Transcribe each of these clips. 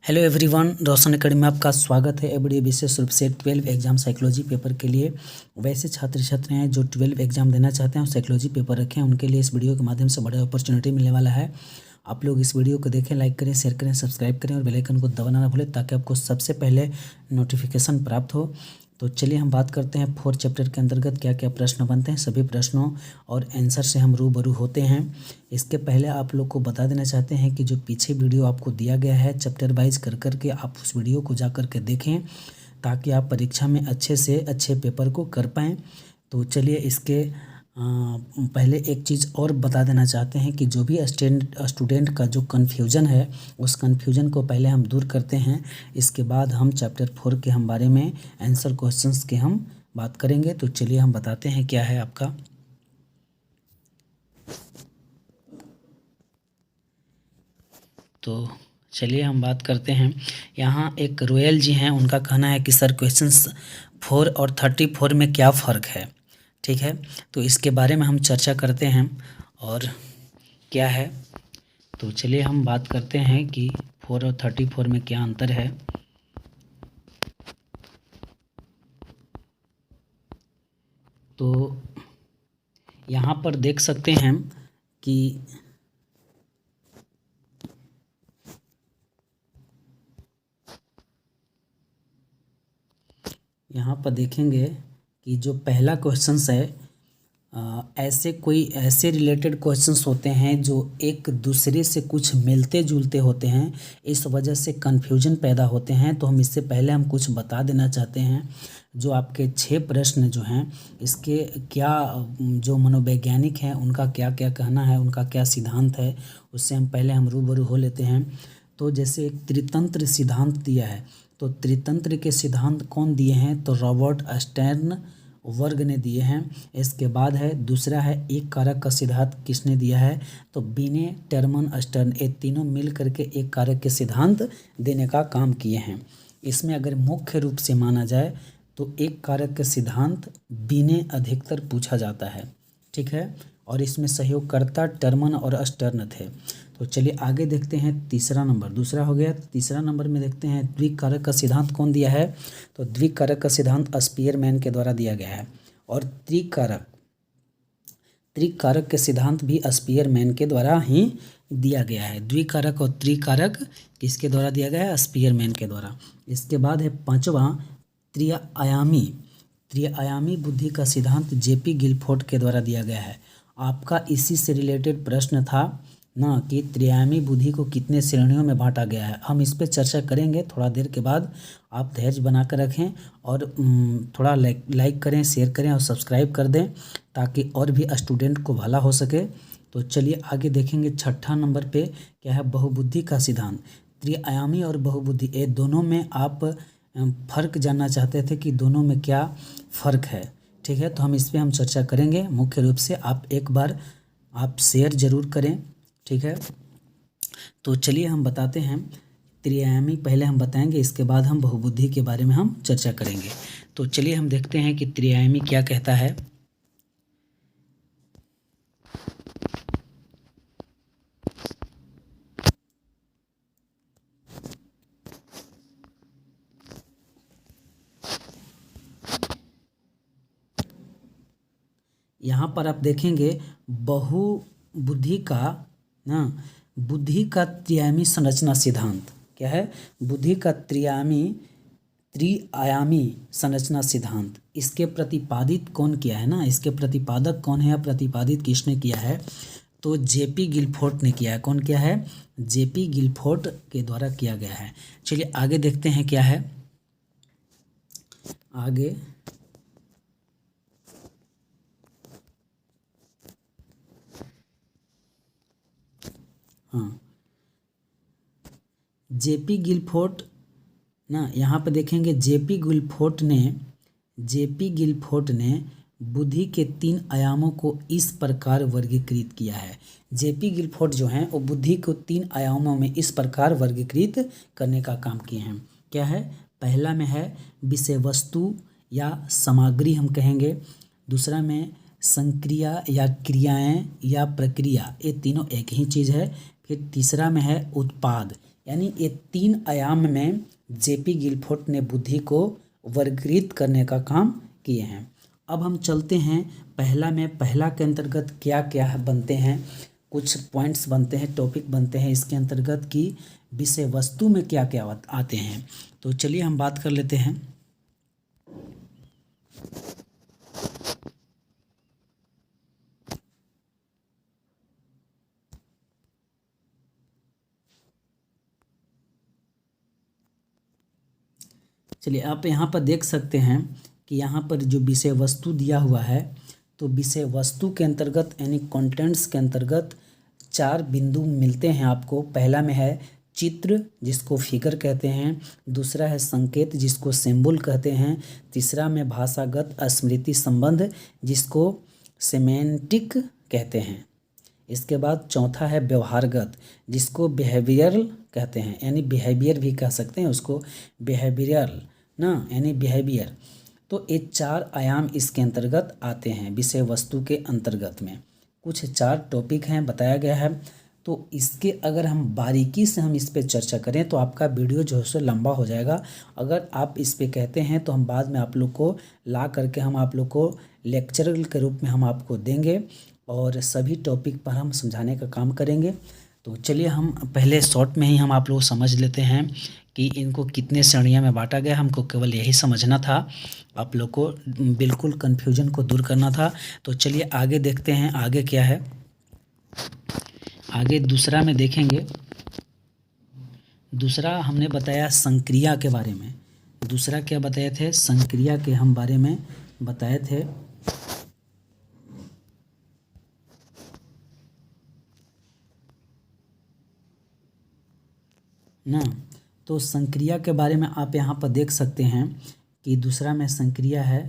Hello everyone, रोशन academy में आपका स्वागत है। एवरी विशेष रूप से 12 एग्जाम साइकोलॉजी पेपर के लिए वैसे छात्र छात्राएं हैं जो 12 एग्जाम देना चाहते हैं और साइकोलॉजी पेपर रखें, उनके लिए इस वीडियो के माध्यम से बड़ा अपॉर्चुनिटी मिलने वाला है। आप लोग इस वीडियो को देखें, लाइक करें, शेयर करें, सब्सक्राइब करें और बेल आइकन को दबाना ना भूलें ताकि आपको सबसे पहले नोटिफिकेशन प्राप्त हो। तो चलिए हम बात करते हैं 4 चैप्टर के अंतर्गत क्या क्या प्रश्न बनते हैं। सभी प्रश्नों और आंसर से हम रूबरू होते हैं। इसके पहले आप लोग को बता देना चाहते हैं कि जो पीछे वीडियो आपको दिया गया है चैप्टर वाइज कर के आप उस वीडियो को जा कर के देखें ताकि आप परीक्षा में अच्छे से अच्छे पेपर को कर पाएँ। तो चलिए इसके पहले एक चीज़ और बता देना चाहते हैं कि जो भी स्टूडेंट का जो कन्फ्यूजन है उस कन्फ्यूजन को पहले हम दूर करते हैं। इसके बाद हम चैप्टर 4 के हम बारे में आंसर क्वेश्चंस के हम बात करेंगे। तो चलिए हम बताते हैं क्या है आपका। तो चलिए हम बात करते हैं। यहाँ एक रोयल जी हैं, उनका कहना है कि सर क्वेश्चंस 4 और 34 में क्या फ़र्क है। ठीक है, तो इसके बारे में हम चर्चा करते हैं और क्या है। तो चलिए हम बात करते हैं कि 4 और 34 में क्या अंतर है। तो यहाँ पर देख सकते हैं कि यहाँ पर देखेंगे कि जो पहला क्वेश्चंस है ऐसे रिलेटेड क्वेश्चंस होते हैं जो एक दूसरे से कुछ मिलते जुलते होते हैं, इस वजह से कन्फ्यूजन पैदा होते हैं। तो हम इससे पहले हम कुछ बता देना चाहते हैं। जो आपके 6 प्रश्न जो हैं इसके क्या जो मनोवैज्ञानिक हैं उनका क्या क्या कहना है, उनका क्या सिद्धांत है, उससे हम पहले हम रूबरू हो लेते हैं। तो जैसे एक त्रितंत्र सिद्धांत दिया है, तो त्रितंत्र के सिद्धांत कौन दिए हैं, तो रॉबर्ट स्टर्न वर्ग ने दिए हैं। इसके बाद है दूसरा है एक कारक का सिद्धांत किसने दिया है, तो बीने टर्मन स्टर्न। ये तीनों मिल करके एक कारक के सिद्धांत देने का काम किए हैं। इसमें अगर मुख्य रूप से माना जाए तो एक कारक का सिद्धांत बीने अधिकतर पूछा जाता है। ठीक है, और इसमें सहयोगकर्ता टर्मन और स्टर्न थे। तो चलिए आगे देखते हैं। तीसरा नंबर दूसरा हो गया। तीसरा नंबर में देखते हैं द्विकारक का सिद्धांत कौन दिया है, तो द्विकारक का सिद्धांत स्पीयरमैन के द्वारा दिया गया है। और त्रिकारक के सिद्धांत भी स्पीयरमैन के द्वारा ही दिया गया है। द्विकारक और त्रिकारक किसके द्वारा दिया गया है, स्पीयरमैन के द्वारा। इसके बाद है पांचवा त्रिआयामी बुद्धि का सिद्धांत जेपी गिलफोर्ड के द्वारा दिया गया है। आपका इसी से रिलेटेड प्रश्न था ना कि त्रिआयामी बुद्धि को कितने श्रेणियों में बांटा गया है। हम इस पर चर्चा करेंगे थोड़ा देर के बाद। आप धैर्य बना कर रखें और थोड़ा लाइक करें, शेयर करें और सब्सक्राइब कर दें ताकि और भी स्टूडेंट को भला हो सके। तो चलिए आगे देखेंगे। छठा नंबर पे क्या है, बहुबुद्धि का सिद्धांत। त्रिआयामी और बहुबुद्धि ये दोनों में आप फ़र्क जानना चाहते थे कि दोनों में क्या फ़र्क है। ठीक है, तो हम इस पर हम चर्चा करेंगे मुख्य रूप से। आप एक बार आप शेयर ज़रूर करें। ठीक है, तो चलिए हम बताते हैं। त्रिआयामी पहले हम बताएंगे, इसके बाद हम बहुबुद्धि के बारे में हम चर्चा करेंगे। तो चलिए हम देखते हैं कि त्रिआयामी क्या कहता है। यहाँ पर आप देखेंगे बुद्धि का त्रिआयामी संरचना सिद्धांत क्या है, बुद्धि का त्रिआयामी संरचना सिद्धांत। इसके प्रतिपादित कौन किया है ना, इसके प्रतिपादक कौन है या प्रतिपादित किसने किया है, तो जेपी गिलफोर्ड ने किया है। कौन किया है, जेपी गिलफोर्ड के द्वारा किया गया है। चलिए आगे देखते हैं क्या है आगे। हाँ, जेपी गिलफोर्ड ना, यहाँ पे देखेंगे जेपी गिलफोर्ड ने बुद्धि के 3 आयामों को इस प्रकार वर्गीकृत किया है। जेपी गिलफोर्ड जो हैं वो बुद्धि को 3 आयामों में इस प्रकार वर्गीकृत करने का काम किए हैं। क्या है, पहला में है विषय वस्तु या सामग्री हम कहेंगे। दूसरा में संक्रिया या क्रियाएं या प्रक्रिया, ये तीनों एक ही चीज़ है। फिर तीसरा में है उत्पाद, यानी ये 3 आयाम में जेपी गिलफोर्ड ने बुद्धि को वर्गीकृत करने का काम किए हैं। अब हम चलते हैं पहला के अंतर्गत क्या क्या बनते हैं, कुछ पॉइंट्स बनते हैं, टॉपिक बनते हैं इसके अंतर्गत कि विषय वस्तु में क्या क्या आते हैं। तो चलिए हम बात कर लेते हैं। चलिए आप यहाँ पर देख सकते हैं कि यहाँ पर जो विषय वस्तु दिया हुआ है, तो विषय वस्तु के अंतर्गत यानी कंटेंट्स के अंतर्गत 4 बिंदु मिलते हैं आपको। पहला में है चित्र जिसको फिगर कहते हैं, दूसरा है संकेत जिसको सिंबल कहते हैं, तीसरा में भाषागत स्मृति संबंध जिसको सेमेंटिक कहते हैं, इसके बाद चौथा है व्यवहारगत जिसको बिहेवियरल कहते हैं, यानी बिहेवियर भी कह सकते हैं उसको, बिहेवियरल ना यानी बिहेवियर। तो ये 4 आयाम इसके अंतर्गत आते हैं विषय वस्तु के अंतर्गत में। कुछ 4 टॉपिक हैं बताया गया है। तो इसके अगर हम बारीकी से हम इस पे चर्चा करें तो आपका वीडियो जो है सो लंबा हो जाएगा। अगर आप इस पे कहते हैं तो हम बाद में आप लोग को ला करके हम आप लोग को लेक्चर के रूप में हम आपको देंगे और सभी टॉपिक पर हम समझाने का काम करेंगे। तो चलिए हम पहले शॉर्ट में ही हम आप लोग समझ लेते हैं कि इनको कितने श्रेणियों में बांटा गया। हमको केवल यही समझना था, आप लोग को बिल्कुल कन्फ्यूजन को दूर करना था। तो चलिए आगे देखते हैं आगे क्या है। आगे दूसरा में देखेंगे, दूसरा हमने बताया संक्रिया के बारे में। दूसरा क्या बताए थे, संक्रिया के हम बारे में बताए थे। ना तो संक्रिया के बारे में आप यहाँ पर देख सकते हैं कि दूसरा में संक्रिया है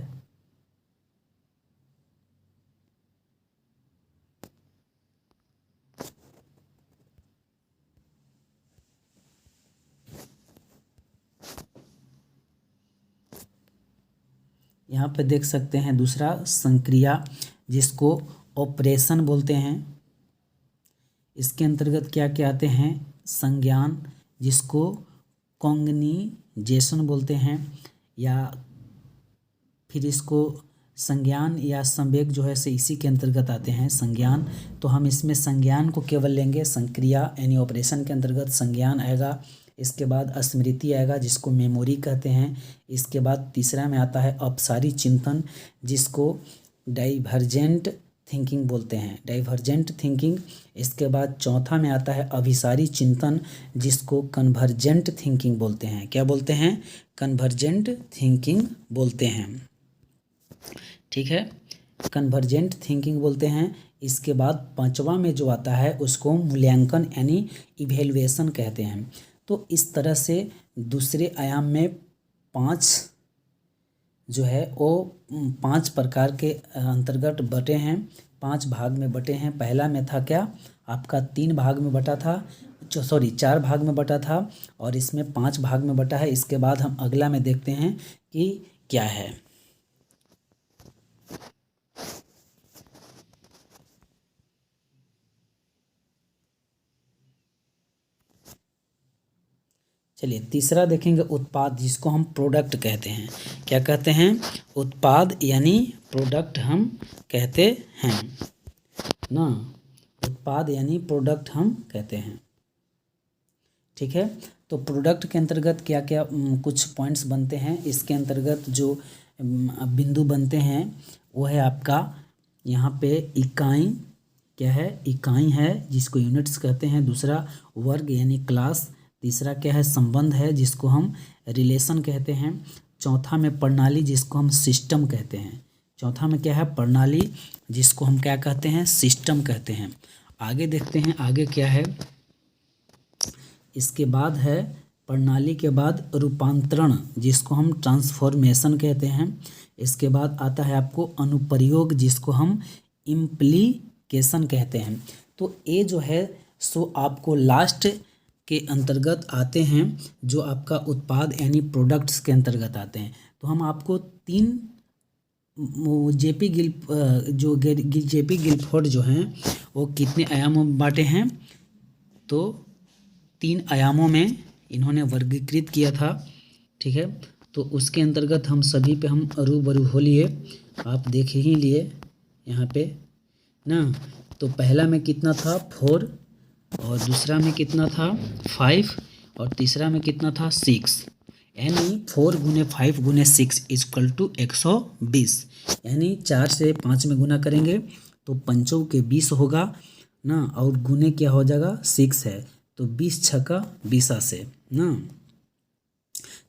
यहाँ पे देख सकते हैं दूसरा संक्रिया जिसको ऑपरेशन बोलते हैं। इसके अंतर्गत क्या क्या आते हैं, संज्ञान जिसको कॉग्निजेशन बोलते हैं, या फिर इसको संज्ञान या संवेग जो है से इसी के अंतर्गत आते हैं संज्ञान। तो हम इसमें संज्ञान को केवल लेंगे, संक्रिया यानी ऑपरेशन के अंतर्गत संज्ञान आएगा। इसके बाद स्मृति आएगा जिसको मेमोरी कहते हैं। इसके बाद तीसरा में आता है अपसारी चिंतन जिसको डाइवर्जेंट थिंकिंग बोलते हैं, डाइवर्जेंट थिंकिंग। इसके बाद चौथा में आता है अभिसारी चिंतन जिसको कन्वर्जेंट थिंकिंग बोलते हैं। क्या बोलते हैं, कन्वर्जेंट थिंकिंग बोलते हैं। ठीक है, कन्वर्जेंट थिंकिंग बोलते हैं। इसके बाद पांचवा में जो आता है उसको मूल्यांकन यानी इवेल्युएशन कहते हैं। तो इस तरह से दूसरे आयाम में 5 जो है वो 5 प्रकार के अंतर्गत बटे हैं, 5 भाग में बटे हैं। पहला में था क्या आपका 3 भाग में बटा था, 4 भाग में बटा था और इसमें 5 भाग में बटा है। इसके बाद हम अगला में देखते हैं कि क्या है। चलिए तीसरा देखेंगे उत्पाद जिसको हम प्रोडक्ट कहते हैं। क्या कहते हैं, उत्पाद यानी प्रोडक्ट हम कहते हैं ना, उत्पाद यानी प्रोडक्ट हम कहते हैं। ठीक है, तो प्रोडक्ट के अंतर्गत क्या क्या कुछ पॉइंट्स बनते हैं। इसके अंतर्गत जो बिंदु बनते हैं वो है आपका यहाँ पे इकाई, क्या है इकाई है जिसको यूनिट्स कहते हैं। दूसरा वर्ग यानी क्लास। तीसरा क्या है संबंध है जिसको हम रिलेशन कहते हैं। चौथा में प्रणाली जिसको हम सिस्टम कहते हैं। चौथा में क्या है प्रणाली जिसको हम क्या कहते हैं, सिस्टम कहते हैं। आगे देखते हैं आगे क्या है। इसके बाद है प्रणाली के बाद रूपांतरण जिसको हम ट्रांसफॉर्मेशन कहते हैं। इसके बाद आता है आपको अनुप्रयोग जिसको हम इम्प्लीकेशन कहते हैं। तो ये जो है सो आपको लास्ट के अंतर्गत आते हैं जो आपका उत्पाद यानी प्रोडक्ट्स के अंतर्गत आते हैं। तो हम आपको 3 जेपी गिलफोर्ड जो हैं वो कितने आयामों में बांटे हैं, तो 3 आयामों में इन्होंने वर्गीकृत किया था, ठीक है। तो उसके अंतर्गत हम सभी पे हम रूबरू हो लिए, आप देख ही लिए यहाँ पे ना। तो पहला में कितना था 4, और दूसरा में कितना था 5, और तीसरा में कितना था 6, यानी 4 गुने 5 गुने 6 इक्वल टू 120, यानी 4 से 5 में गुना करेंगे तो 5 के 20 होगा ना, और गुने क्या हो जाएगा 6 है, तो 20 छक्का 20 से ना,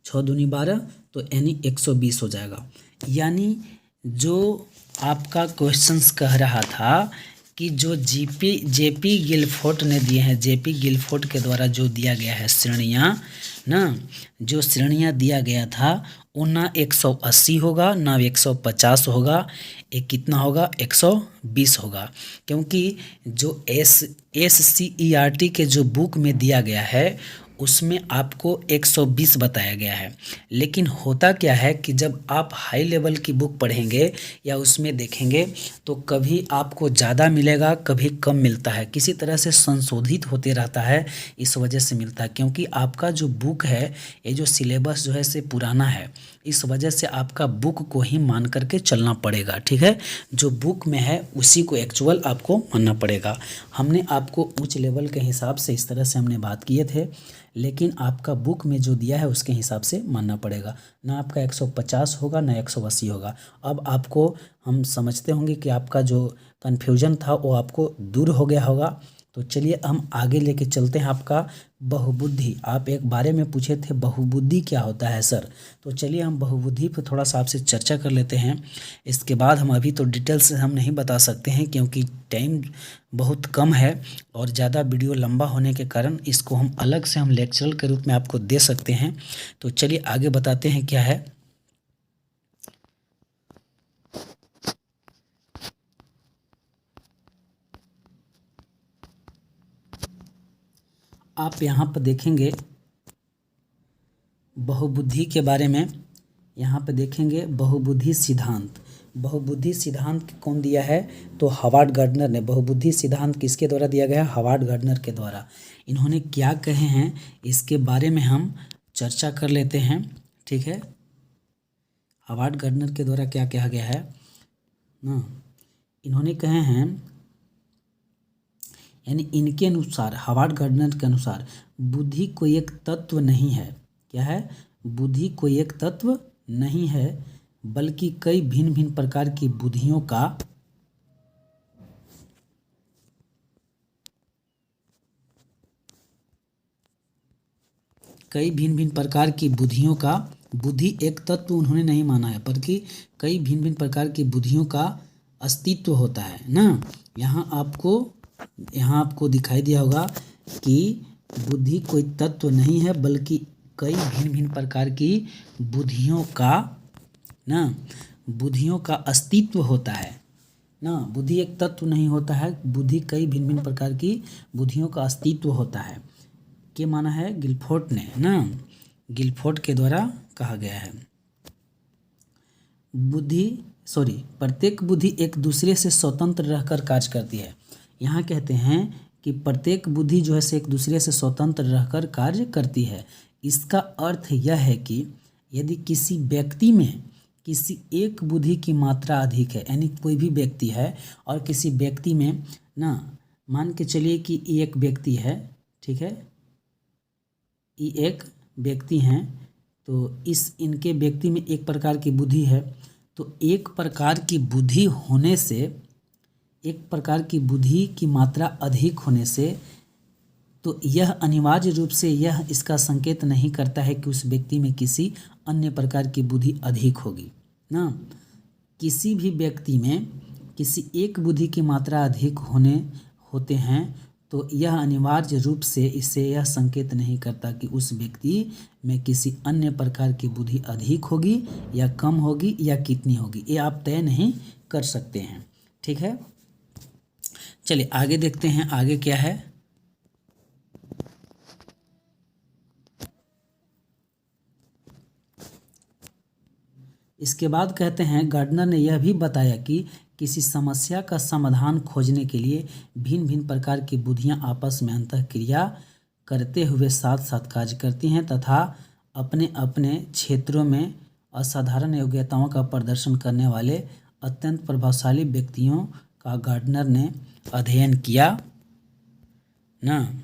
6 दूनी 12, तो यानी 120 हो जाएगा। यानी जो आपका क्वेश्चंस कह रहा था कि जो जेपी गिलफोर्ड ने दिए हैं, जेपी गिलफोर्ड के द्वारा जो दिया गया है श्रेणियाँ ना, जो श्रेणियाँ दिया गया था वो ना 180 होगा ना 150 होगा, एक कितना होगा 120 होगा, क्योंकि जो SCERT के जो बुक में दिया गया है उसमें आपको 120 बताया गया है। लेकिन होता क्या है कि जब आप हाई लेवल की बुक पढ़ेंगे या उसमें देखेंगे तो कभी आपको ज़्यादा मिलेगा, कभी कम मिलता है, किसी तरह से संशोधित होते रहता है, इस वजह से मिलता है। क्योंकि आपका जो बुक है, ये जो सिलेबस जो है से पुराना है, इस वजह से आपका बुक को ही मान करके चलना पड़ेगा, ठीक है। जो बुक में है उसी को एक्चुअल आपको मानना पड़ेगा। हमने आपको उच्च लेवल के हिसाब से इस तरह से हमने बात किए थे, लेकिन आपका बुक में जो दिया है उसके हिसाब से मानना पड़ेगा, ना आपका 150 होगा ना 180 होगा। अब आपको हम समझते होंगे कि आपका जो कन्फ्यूजन था वो आपको दूर हो गया होगा। तो चलिए हम आगे लेके चलते हैं। आपका बहुबुद्धि, आप एक बारे में पूछे थे बहुबुद्धि क्या होता है सर, तो चलिए हम बहुबुद्धि पर थोड़ा सा आपसे चर्चा कर लेते हैं। इसके बाद हम अभी तो डिटेल से हम नहीं बता सकते हैं क्योंकि टाइम बहुत कम है और ज़्यादा वीडियो लंबा होने के कारण इसको हम अलग से हम लेक्चरल के रूप में आपको दे सकते हैं। तो चलिए आगे बताते हैं क्या है। आप यहाँ पर देखेंगे बहुबुद्धि के बारे में, यहाँ पे देखेंगे बहुबुद्धि सिद्धांत। बहुबुद्धि सिद्धांत कौन दिया है, तो हावर्ड गार्डनर ने। बहुबुद्धि सिद्धांत किसके द्वारा दिया गया, हावर्ड गार्डनर के द्वारा। इन्होंने क्या कहे हैं इसके बारे में हम चर्चा कर लेते हैं, ठीक है। हावर्ड गार्डनर के द्वारा क्या कहा गया है ना, इन्होंने कहे हैं, यानी इनके अनुसार, हावर्ड गार्डनर के अनुसार बुद्धि कोई एक तत्व नहीं है। क्या है, बुद्धि कोई एक तत्व नहीं है, बल्कि कई भिन्न भिन्न प्रकार की बुद्धियों का बुद्धि एक तत्व उन्होंने नहीं माना है, बल्कि कई भिन्न भिन्न प्रकार की बुद्धियों का अस्तित्व होता है ना। यहाँ आपको दिखाई दिया होगा कि बुद्धि कोई तत्व नहीं है, बल्कि कई भिन्न भिन्न प्रकार की बुद्धियों का अस्तित्व होता है ना। बुद्धि एक तत्व नहीं होता है, बुद्धि कई भिन्न भिन्न प्रकार की बुद्धियों का अस्तित्व होता है। क्या माना है गिलफोर्ड ने ना, गिलफोर्ड के द्वारा कहा गया है। प्रत्येक बुद्धि एक दूसरे से स्वतंत्र रहकर कार्य करती है। यहाँ कहते हैं कि प्रत्येक बुद्धि जो है से एक दूसरे से स्वतंत्र रहकर कार्य करती है। इसका अर्थ यह है कि यदि किसी व्यक्ति में किसी एक बुद्धि की मात्रा अधिक है, यानी कोई भी व्यक्ति है और किसी व्यक्ति में ना, मान के चलिए कि एक व्यक्ति है, ठीक है, ये एक व्यक्ति हैं, तो इनके व्यक्ति में एक प्रकार की बुद्धि है, तो एक प्रकार की बुद्धि होने से, एक प्रकार की बुद्धि की मात्रा अधिक होने से, तो यह अनिवार्य रूप से यह इसका संकेत नहीं करता है कि उस व्यक्ति में किसी अन्य प्रकार की बुद्धि अधिक होगी ना। किसी भी व्यक्ति में किसी एक बुद्धि की मात्रा अधिक होते हैं तो यह अनिवार्य रूप से इससे यह संकेत नहीं करता कि उस व्यक्ति में किसी अन्य प्रकार की बुद्धि अधिक होगी या कम होगी या कितनी होगी, ये आप तय नहीं कर सकते हैं, ठीक है। चलिए आगे देखते हैं, आगे क्या है। इसके बाद कहते हैं, गार्डनर ने यह भी बताया कि किसी समस्या का समाधान खोजने के लिए भिन्न भिन्न प्रकार की बुद्धियां आपस में अंतःक्रिया करते हुए साथ साथ कार्य करती हैं तथा अपने अपने क्षेत्रों में असाधारण योग्यताओं का प्रदर्शन करने वाले अत्यंत प्रभावशाली व्यक्तियों का गार्डनर ने अध्ययन किया ना,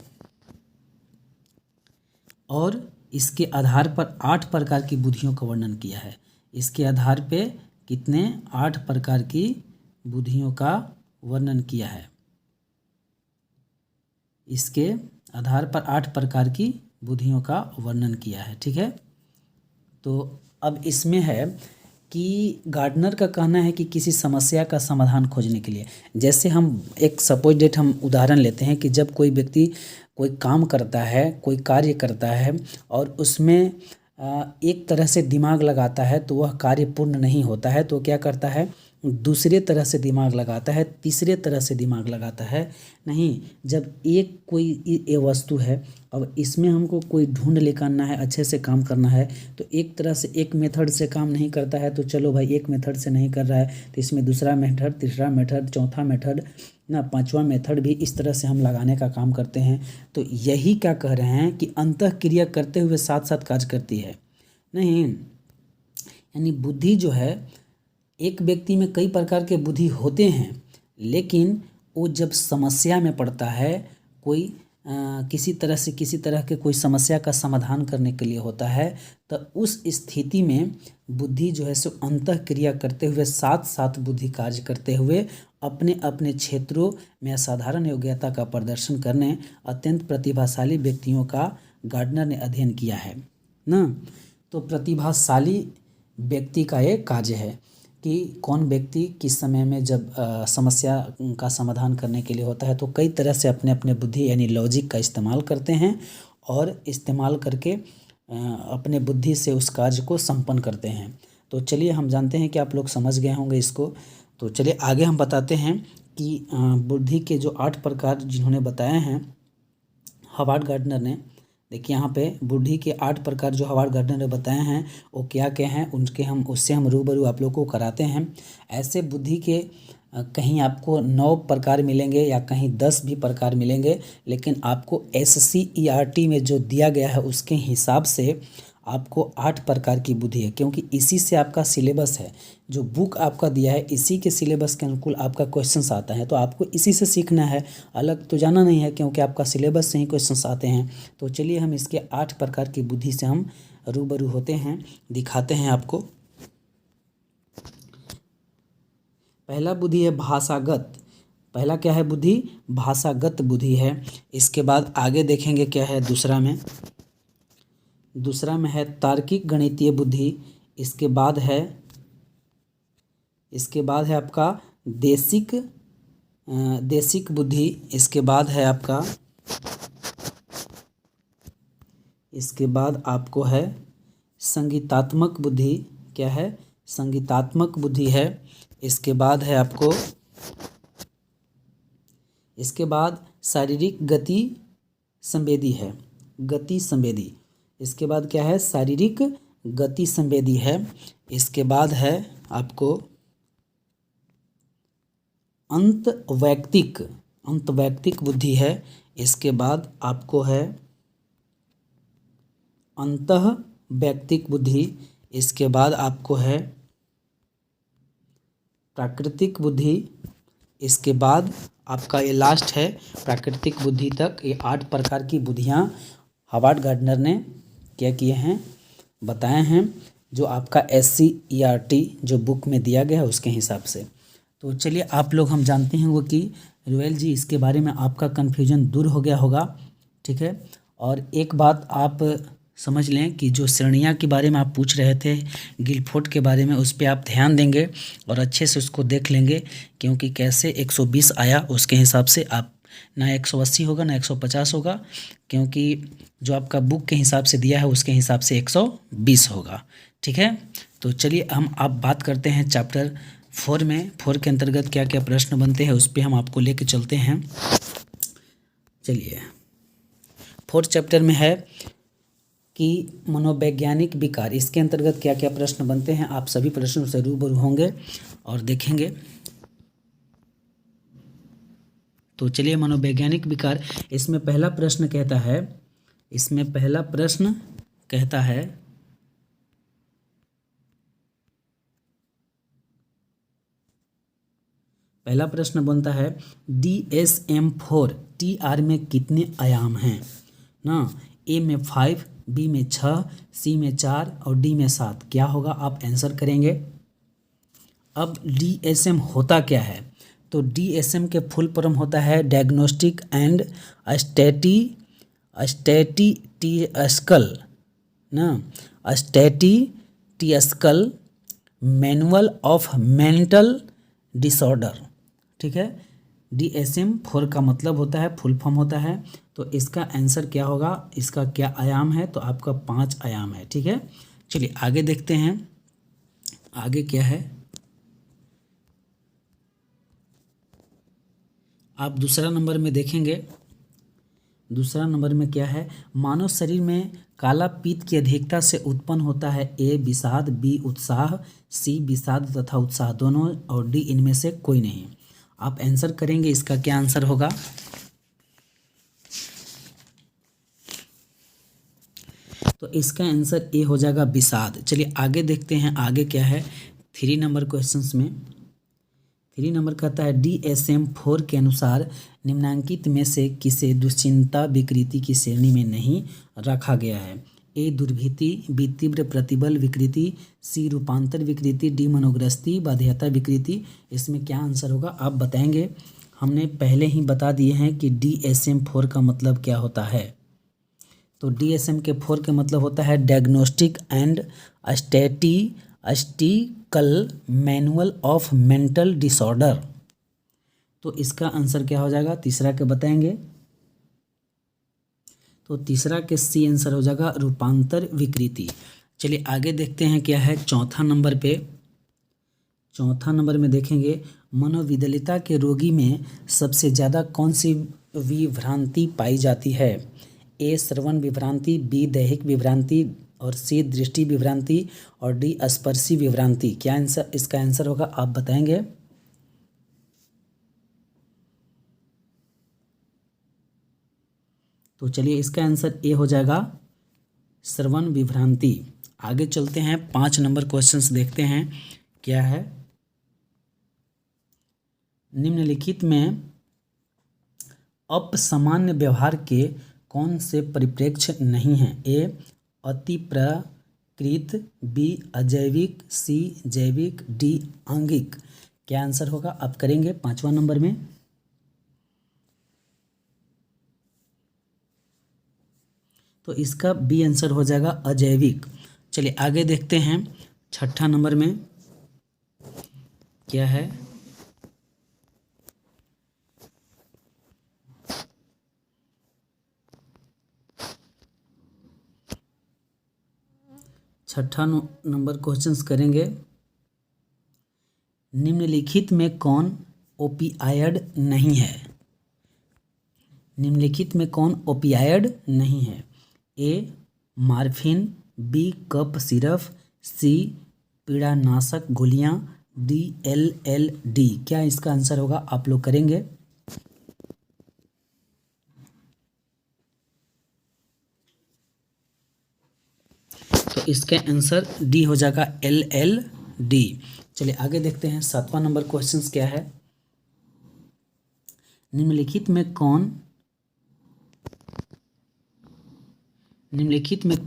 और इसके आधार पर 8 प्रकार की बुद्धियों का वर्णन किया है। इसके आधार पे कितने 8 प्रकार की बुद्धियों का वर्णन किया है। इसके आधार पर 8 प्रकार की बुद्धियों का वर्णन किया है। ठीक है, तो अब इसमें है कि गार्डनर का कहना है कि किसी समस्या का समाधान खोजने के लिए, जैसे हम एक सपोज डेट हम उदाहरण लेते हैं कि जब कोई व्यक्ति कोई काम करता है, कोई कार्य करता है और उसमें एक तरह से दिमाग लगाता है तो वह कार्य पूर्ण नहीं होता है, तो क्या करता है, दूसरे तरह से दिमाग लगाता है, तीसरे तरह से दिमाग लगाता है। नहीं, जब एक कोई ये वस्तु है, अब इसमें हमको कोई ढूंढ लेकर आना है, अच्छे से काम करना है, तो एक तरह से एक मेथड से काम नहीं करता है, तो चलो भाई एक मेथड से नहीं कर रहा है तो इसमें दूसरा मेथड, तीसरा मेथड, चौथा मेथड ना, पांचवा मेथड भी इस तरह से हम लगाने का काम करते हैं। तो यही क्या कह रहे हैं कि अंतःक्रिया करते हुए साथ साथ कार्य करती है। नहीं, यानी बुद्धि जो है, एक व्यक्ति में कई प्रकार के बुद्धि होते हैं, लेकिन वो जब समस्या में पड़ता है, कोई किसी तरह से किसी तरह के कोई समस्या का समाधान करने के लिए होता है, तो उस स्थिति में बुद्धि जो है सो अंतःक्रिया करते हुए साथ साथ बुद्धि कार्य करते हुए अपने अपने क्षेत्रों में असाधारण योग्यता का प्रदर्शन करने अत्यंत प्रतिभाशाली व्यक्तियों का गार्डनर ने अध्ययन किया है ना। तो प्रतिभाशाली व्यक्ति का ये कार्य है कि कौन व्यक्ति किस समय में जब समस्या का समाधान करने के लिए होता है तो कई तरह से अपने अपने बुद्धि यानी लॉजिक का इस्तेमाल करते हैं और इस्तेमाल करके अपने बुद्धि से उस कार्य को संपन्न करते हैं। तो चलिए हम जानते हैं कि आप लोग समझ गए होंगे इसको। तो चलिए आगे हम बताते हैं कि बुद्धि के जो 8 प्रकार जिन्होंने बताए हैं हॉवर्ड गार्डनर ने, देखिए यहाँ पे बुद्धि के 8 प्रकार जो हॉवर्ड गार्डनर ने बताए हैं वो क्या क्या हैं, उससे हम रूबरू आप लोग को कराते हैं। ऐसे बुद्धि के कहीं आपको 9 प्रकार मिलेंगे या कहीं 10 भी प्रकार मिलेंगे, लेकिन आपको SCERT में जो दिया गया है उसके हिसाब से आपको 8 प्रकार की बुद्धि है, क्योंकि इसी से आपका सिलेबस है। जो बुक आपका दिया है इसी के सिलेबस के अनुकूल आपका क्वेश्चंस आता है, तो आपको इसी से सीखना है, अलग तो जाना नहीं है, क्योंकि आपका सिलेबस से ही क्वेश्चंस आते हैं। तो चलिए हम इसके 8 प्रकार की बुद्धि से हम रूबरू होते हैं, दिखाते हैं आपको। पहला बुद्धि है भाषागत। पहला क्या है बुद्धि? भाषागत बुद्धि है। इसके बाद आगे देखेंगे क्या है दूसरा में है तार्किक गणितीय बुद्धि। इसके बाद है आपका देशिक बुद्धि। इसके बाद आपको है संगीतात्मक बुद्धि। क्या है? संगीतात्मक बुद्धि है। इसके बाद शारीरिक गति संवेदी है, गति संवेदी। इसके बाद क्या है? शारीरिक गति संवेदी है। इसके बाद है आपको अंतवैयक्तिक बुद्धि है। इसके बाद आपको है अंतःवैयक्तिक बुद्धि। इसके बाद आपको है प्राकृतिक बुद्धि। इसके बाद आपका ये लास्ट है प्राकृतिक बुद्धि तक। ये 8 प्रकार की बुद्धियाँ हॉवर्ड गार्डनर ने क्या किए हैं? बताए हैं, जो आपका SCERT जो बुक में दिया गया है उसके हिसाब से। तो चलिए आप लोग हम जानते हैं वो कि रोयल जी इसके बारे में आपका कन्फ्यूजन दूर हो गया होगा, ठीक है। और एक बात आप समझ लें कि जो श्रेणियाँ के बारे में आप पूछ रहे थे गिलफोर्ड के बारे में, उस पर आप ध्यान देंगे और अच्छे से उसको देख लेंगे, क्योंकि कैसे 120 आया उसके हिसाब से आप ना 180 होगा ना 150 होगा, क्योंकि जो आपका बुक के हिसाब से दिया है उसके हिसाब से 120 होगा, ठीक है। तो चलिए आप बात करते हैं चैप्टर 4 में। 4 के अंतर्गत क्या क्या प्रश्न बनते हैं उस पर हम आपको लेके चलते हैं। चलिए 4 चैप्टर में है कि मनोवैज्ञानिक विकार, इसके अंतर्गत क्या क्या प्रश्न बनते हैं, आप सभी प्रश्नों से रूबरू होंगे और देखेंगे। तो चलिए मनोवैज्ञानिक विकार, इसमें पहला प्रश्न कहता है इसमें पहला प्रश्न कहता है पहला प्रश्न बनता है DSM-4 TR में कितने आयाम हैं ना। ए में 5, बी में 6, सी में 4 और डी में 7। क्या होगा आप आंसर करेंगे। अब DSM होता क्या है, तो DSM के फुल फॉर्म होता है डायग्नोस्टिक एंड स्टैटिस्टिकल ना, statistical manual of mental disorder. ठीक है, DSM-4 का मतलब होता है, फुल फॉर्म होता है। तो इसका आंसर क्या होगा, इसका क्या आयाम है, तो आपका 5 आयाम है। ठीक है, चलिए आगे देखते हैं आगे क्या है। आप दूसरा नंबर में देखेंगे, दूसरा नंबर में क्या है, मानव शरीर में काला पित्त की अधिकता से उत्पन्न होता है ए विषाद, बी उत्साह, सी विषाद तथा उत्साह दोनों और डी इनमें से कोई नहीं। आप आंसर करेंगे, इसका क्या आंसर होगा। तो इसका आंसर ए हो जाएगा विषाद। चलिए आगे देखते हैं आगे क्या है। 3 नंबर क्वेश्चंस में 3 नंबर कहता है DSM-4 के अनुसार निम्नांकित में से किसे दुश्चिंता विकृति की श्रेणी में नहीं रखा गया है। ए दुर्भीति, बी तीव्र प्रतिबल विकृति, सी रूपांतर विकृति, डी मनोग्रस्ती बाध्यता विकृति। इसमें क्या आंसर होगा आप बताएंगे। हमने पहले ही बता दिए हैं कि DSM-4 का मतलब क्या होता है। तो DSM-4 का मतलब होता है diagnostic and statistical manual of mental disorder. तो इसका आंसर क्या हो जाएगा, तीसरा के बताएंगे। तो तीसरा के सी आंसर हो जाएगा रूपांतर विकृति। चलिए आगे देखते हैं क्या है चौथा नंबर पे। चौथा नंबर में देखेंगे मनोविकलता के रोगी में सबसे ज़्यादा कौन सी विभ्रांति पाई जाती है। ए श्रवण विभ्रांति, बी दैहिक विभ्रांति और सी दृष्टि विभ्रांति और डी स्पर्शी विभ्रांति। क्या आंसर, इसका आंसर होगा आप बताएंगे। तो चलिए इसका आंसर ए हो जाएगा श्रवण विभ्रांति। आगे चलते हैं 5 नंबर क्वेश्चंस देखते हैं क्या है। निम्नलिखित में अपसामान्य व्यवहार के कौन से परिप्रेक्ष्य नहीं हैं। ए अति प्राकृत, बी अजैविक, सी जैविक, डी आंगिक। क्या आंसर होगा आप करेंगे 5वां नंबर में। तो इसका बी आंसर हो जाएगा अजैविक। चलिए आगे देखते हैं 6ठा नंबर में क्या है। छठा नंबर क्वेश्चंस करेंगे। निम्नलिखित में कौन ओपियाइड नहीं है। निम्नलिखित में कौन ओपियाइड नहीं है। ए मार्फिन, बी कफ सिरप, सी पीड़ानाशक गोलियां, डी LSD। क्या इसका आंसर होगा आप लोग करेंगे। तो इसका आंसर डी हो जाएगा LSD। चलिए आगे देखते हैं 7वां नंबर क्वेश्चंस क्या है। निम्नलिखित में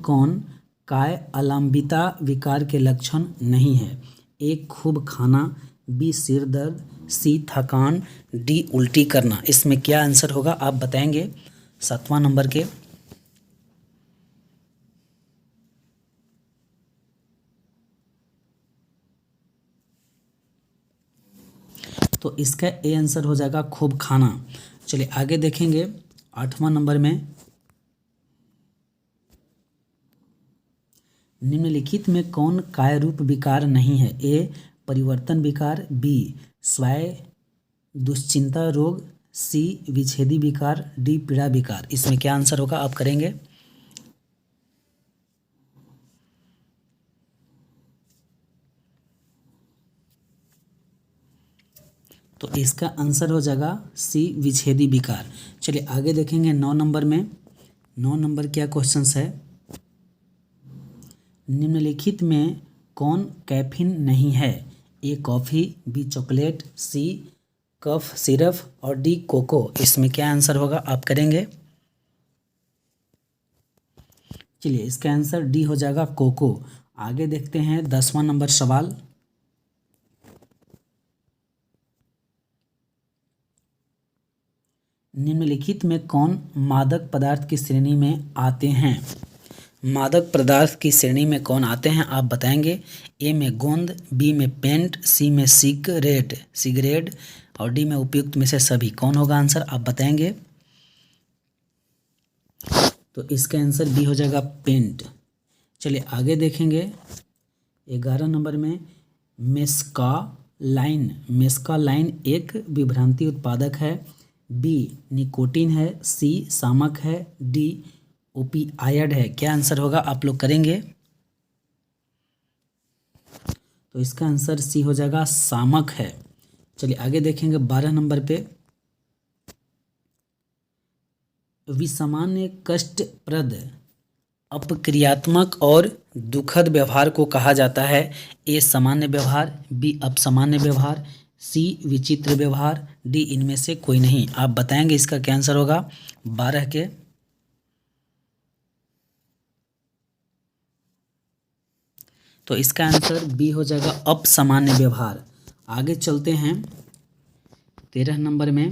कौन काय अलांबिता विकार के लक्षण नहीं है। ए खूब खाना, बी सिर दर्द, सी थकान, डी उल्टी करना। इसमें क्या आंसर होगा आप बताएंगे 7वां नंबर के। तो इसका ए आंसर हो जाएगा खूब खाना। चलिए आगे देखेंगे 8वां नंबर में। निम्नलिखित में कौन कायरूप विकार नहीं है। ए परिवर्तन विकार, बी स्वाय दुश्चिंता रोग, सी विच्छेदी विकार, डी पीड़ा विकार। इसमें क्या आंसर होगा आप करेंगे। तो इसका आंसर हो जाएगा सी विच्छेदी विकार। चलिए आगे देखेंगे 9 नंबर में। 9 नंबर क्या क्वेश्चंस है, निम्नलिखित में कौन कैफीन नहीं है, A coffee, B chocolate, C cough syrup और डी कोको। इसमें क्या आंसर होगा आप करेंगे। चलिए इसका आंसर डी हो जाएगा कोको। आगे देखते हैं 10वां नंबर सवाल, निम्नलिखित में कौन मादक पदार्थ की श्रेणी में आते हैं, मादक पदार्थ की श्रेणी में कौन आते हैं आप बताएंगे। ए में गोंद, बी में पेंट, सी में सिगरेट और डी में उपयुक्त में से सभी। कौन होगा आंसर आप बताएंगे। तो इसका आंसर बी हो जाएगा पेंट। चलिए आगे देखेंगे 11 नंबर में, मेस्कालाइन एक विभ्रांति उत्पादक है, बी निकोटीन है, सी शामक है, डी ओपियाइड है। क्या आंसर होगा आप लोग करेंगे। तो इसका आंसर सी हो जाएगा शामक है। चलिए आगे देखेंगे 12 नंबर पे, विसामान्य कष्टप्रद अपक्रियात्मक और दुखद व्यवहार को कहा जाता है, ए सामान्य व्यवहार, बी अपसामान्य व्यवहार, सी विचित्र व्यवहार, डी इनमें से कोई नहीं। आप बताएंगे इसका क्या आंसर होगा 12 के। तो इसका आंसर बी हो जाएगा अपसामान्य व्यवहार। आगे चलते हैं 13 नंबर में,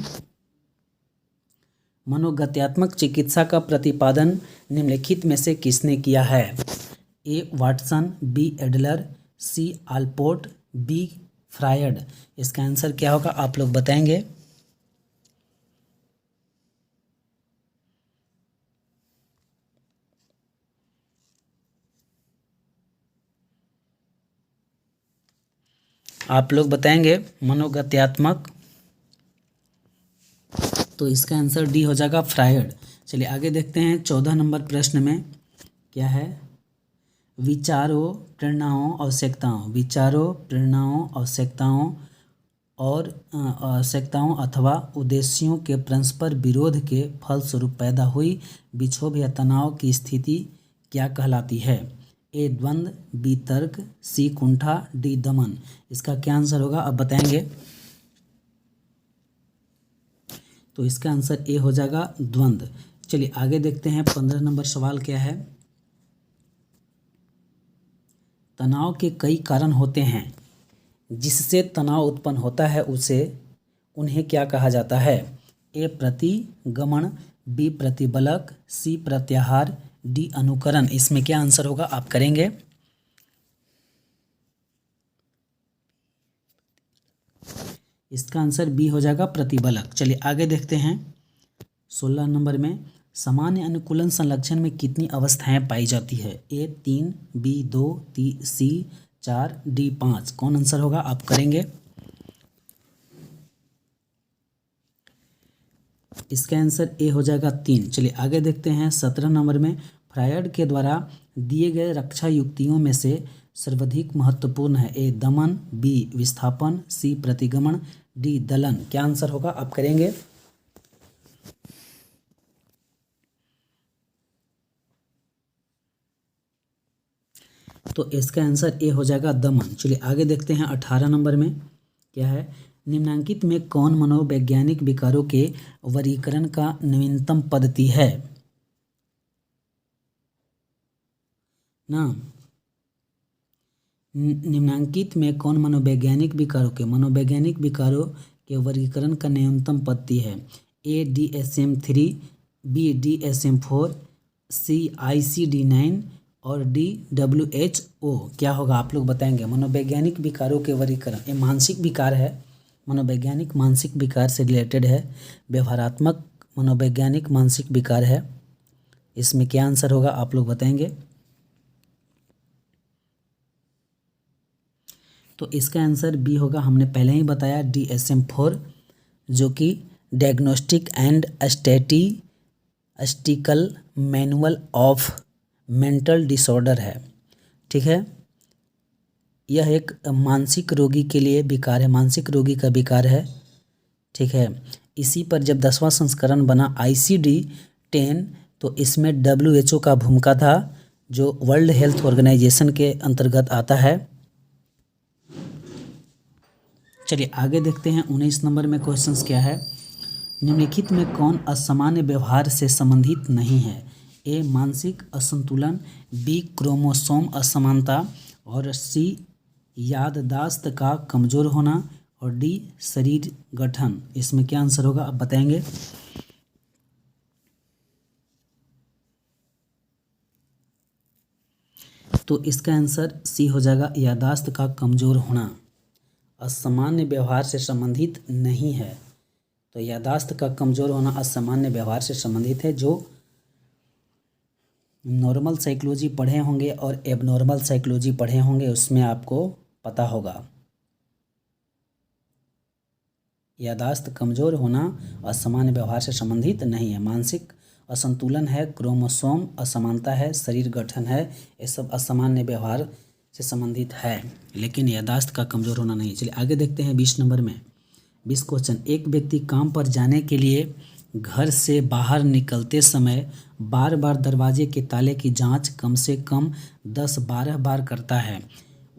मनोगत्यात्मक चिकित्सा का प्रतिपादन निम्नलिखित में से किसने किया है, ए वाटसन, बी एडलर, सी आलपोर्ट, बी फ्रायड। इसका आंसर क्या होगा आप लोग बताएंगे। आप लोग बताएंगे मनोगत्यात्मक, तो इसका आंसर डी हो जाएगा फ्रायड। चलिए आगे देखते हैं 14 नंबर प्रश्न में क्या है, विचारों, प्रेरणाओं, आवश्यकताओं अथवा उद्देश्यों के परस्पर विरोध के फलस्वरूप पैदा हुई विक्षोभ या तनाव की स्थिति क्या कहलाती है, ए द्वंद्व, बी तर्क, सी कुंठा, डी दमन। इसका क्या आंसर होगा आप बताएंगे। तो इसका आंसर ए हो जाएगा द्वंद्व। चलिए आगे देखते हैं 15 नंबर सवाल क्या है, तनाव के कई कारण होते हैं, जिससे तनाव उत्पन्न होता है उन्हें क्या कहा जाता है, ए प्रतिगमन, बी प्रतिबलक, सी प्रत्याहार, डी अनुकरण। इसमें क्या आंसर होगा आप करेंगे। इसका आंसर बी हो जाएगा प्रतिबलक। चलिए आगे देखते हैं 16 नंबर में, सामान्य अनुकूलन संलक्षण में कितनी अवस्थाएं पाई जाती है, ए 3, बी 2, सी 4, डी 5। कौन आंसर होगा आप करेंगे। इसका आंसर ए हो जाएगा 3। चलिए आगे देखते हैं 17 नंबर में, फ्रायड के द्वारा दिए गए रक्षा युक्तियों में से सर्वाधिक महत्वपूर्ण है, ए दमन, बी विस्थापन, सी प्रतिगमन, डी दलन। क्या आंसर होगा आप करेंगे। तो इसका आंसर ए हो जाएगा दमन। चलिए आगे देखते हैं 18 नंबर में क्या है, निम्नांकित में कौन मनोवैज्ञानिक विकारों के वर्गीकरण का नवीनतम पद्धति है ना, निम्नांकित में कौन मनोवैज्ञानिक विकारों के वर्गीकरण का न्यूनतम पद्धति है, ए DSM-3, बी DSM-4, सी ICD-9 और डी WHO। क्या होगा आप लोग बताएंगे। मनोवैज्ञानिक विकारों के वर्गीकरण, ये मानसिक विकार है, मनोवैज्ञानिक मानसिक विकार से रिलेटेड है, व्यवहारात्मक मनोवैज्ञानिक मानसिक विकार है। इसमें क्या आंसर होगा आप लोग बताएंगे। तो इसका आंसर बी होगा, हमने पहले ही बताया DSM-4, जो कि diagnostic and statistical manual of mental disorder है। ठीक है, यह एक मानसिक रोगी के लिए विकार है, मानसिक रोगी का विकार है। ठीक है, इसी पर जब 10वां संस्करण बना ICD-10, तो इसमें WHO का भूमिका था, जो वर्ल्ड हेल्थ ऑर्गेनाइजेशन के अंतर्गत आता है। चलिए आगे देखते हैं 19 नंबर में क्वेश्चंस क्या है। निम्नलिखित में कौन असामान्य व्यवहार से संबंधित नहीं है? ए मानसिक असंतुलन, बी क्रोमोसोम असमानता, और सी याददाश्त का कमजोर होना, और डी शरीर गठन। इसमें क्या आंसर होगा आप बताएंगे? तो इसका आंसर सी हो जाएगा, याददाश्त का कमजोर होना असामान्य व्यवहार से संबंधित नहीं है। तो याददाश्त का कमजोर होना असामान्य व्यवहार से संबंधित है। जो नॉर्मल साइकोलॉजी पढ़े होंगे और एबनॉर्मल साइकोलॉजी पढ़े होंगे उसमें आपको पता होगा। याददाश्त कमजोर होना असामान्य व्यवहार से संबंधित नहीं है। मानसिक असंतुलन है, क्रोमोसोम असमानता है, शरीर गठन है, ये सब असामान्य व्यवहार से संबंधित है, लेकिन याददाश्त का कमजोर होना नहीं। चलिए आगे देखते हैं 20 नंबर में। 20 क्वेश्चन, एक व्यक्ति काम पर जाने के लिए घर से बाहर निकलते समय बार बार दरवाजे के ताले की जांच कम से कम 10-12 बार करता है,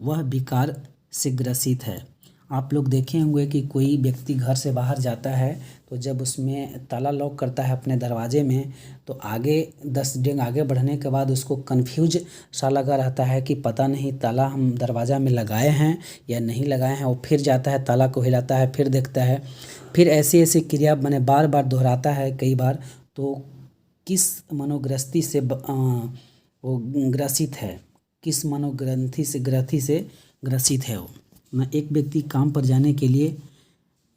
वह विकार से ग्रसित है। आप लोग देखे होंगे कि कोई व्यक्ति घर से बाहर जाता है तो जब उसमें ताला लॉक करता है अपने दरवाजे में, तो आगे 10 डेग आगे बढ़ने के बाद उसको कन्फ्यूज सा लगा रहता है कि पता नहीं ताला हम दरवाज़ा में लगाए हैं या नहीं लगाए हैं। वो फिर जाता है, ताला को हिलाता है, फिर देखता है, फिर ऐसी ऐसी क्रिया मैंने बार बार दोहराता है कई बार। तो किस मनोग्रस्ती से वो ग्रसित है, किस मनोग्रंथि से ग्रसित है वो ना। एक व्यक्ति काम पर जाने के लिए